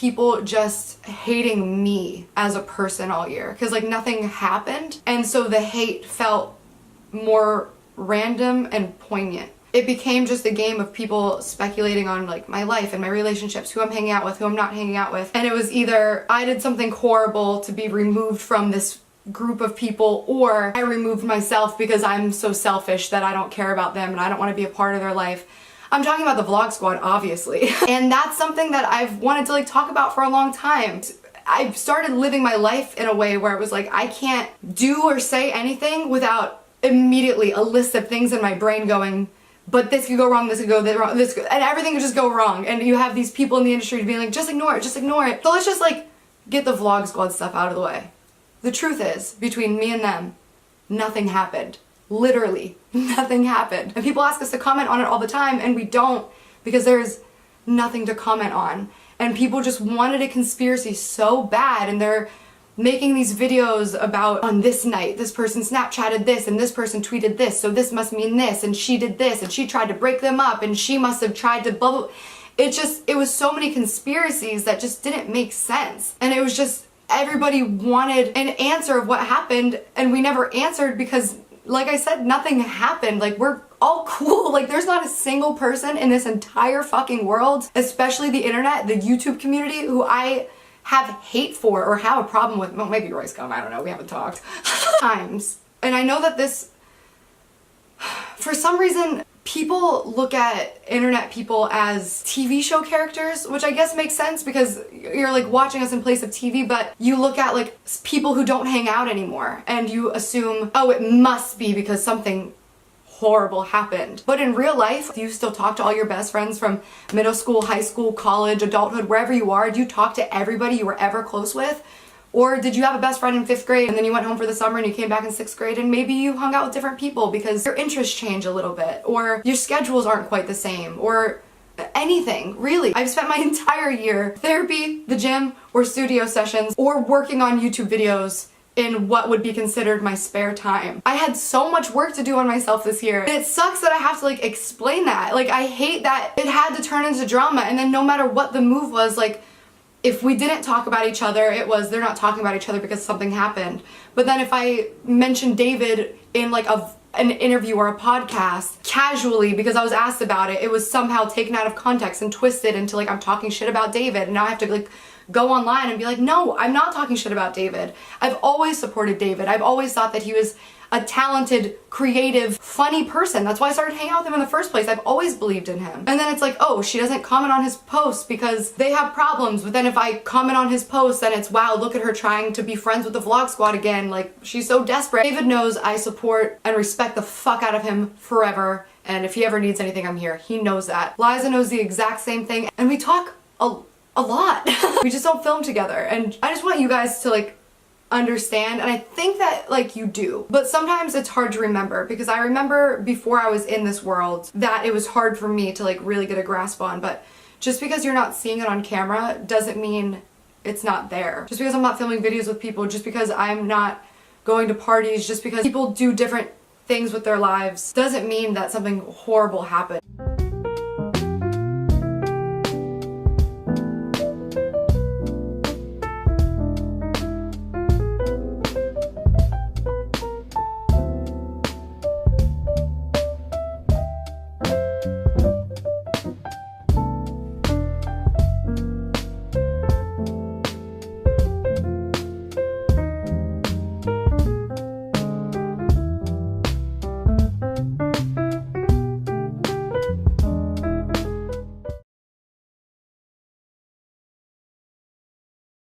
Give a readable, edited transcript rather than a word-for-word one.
people just hating me as a person all year, because like nothing happened, and so the hate felt more random and poignant. It became just a game of people speculating on like my life and my relationships, who I'm hanging out with, who I'm not hanging out with. And it was either I did something horrible to be removed from this group of people, or I removed myself because I'm so selfish that I don't care about them and I don't want to be a part of their life. I'm talking about the Vlog Squad, obviously. And that's something that I've wanted to like talk about for a long time. I've started living my life in a way where it was like I can't do or say anything without immediately a list of things in my brain going, but this could go wrong, this could go wrong, this could, and everything could just go wrong. And you have these people in the industry being like, just ignore it, just ignore it. So let's just like get the Vlog Squad stuff out of the way. The truth is, between me and them, nothing happened. Literally, nothing happened. And people ask us to comment on it all the time, and we don't, because there's nothing to comment on. And people just wanted a conspiracy so bad, and they're making these videos about, on this night, this person Snapchatted this, and this person tweeted this, so this must mean this, and she did this, and she tried to break them up, and she must have tried to blah, blah. It was so many conspiracies that just didn't make sense. And it was just, everybody wanted an answer of what happened, and we never answered because, like I said, nothing happened. Like, we're all cool. Like, there's not a single person in this entire fucking world, especially the internet, the YouTube community, who I have hate for or have a problem with. Well, maybe Roy's come, I don't know, we haven't talked. Times. And I know that this, for some reason, people look at internet people as TV show characters, which I guess makes sense because you're like watching us in place of TV, but you look at like people who don't hang out anymore and you assume, oh, it must be because something horrible happened. But in real life, do you still talk to all your best friends from middle school, high school, college, adulthood, wherever you are? Do you talk to everybody you were ever close with? Or did you have a best friend in 5th grade and then you went home for the summer and you came back in 6th grade and maybe you hung out with different people because your interests change a little bit, or your schedules aren't quite the same, or anything, really. I've spent my entire year therapy, the gym, or studio sessions, or working on YouTube videos in what would be considered my spare time. I had so much work to do on myself this year. And it sucks that I have to like explain that. Like, I hate that it had to turn into drama, and then no matter what the move was, like, if we didn't talk about each other, it was they're not talking about each other because something happened. But then if I mentioned David in like an interview or a podcast casually because I was asked about it, it was somehow taken out of context and twisted into like I'm talking shit about David, and now I have to like go online and be like, no, I'm not talking shit about David. I've always supported David. I've always thought that he was a talented, creative, funny person. That's why I started hanging out with him in the first place. I've always believed in him. And then it's like, oh, she doesn't comment on his posts because they have problems. But then if I comment on his posts, then it's, wow, look at her trying to be friends with the Vlog Squad again. Like, she's so desperate. David knows I support and respect the fuck out of him forever. And if he ever needs anything, I'm here. He knows that. Liza knows the exact same thing. And we talk a lot. We just don't film together. And I just want you guys to like understand, and I think that like you do, but sometimes it's hard to remember, because I remember before I was in this world that it was hard for me to like really get a grasp on. But just because you're not seeing it on camera doesn't mean it's not there. Just because I'm not filming videos with people, just because I'm not going to parties, just because people do different things with their lives, doesn't mean that something horrible happened.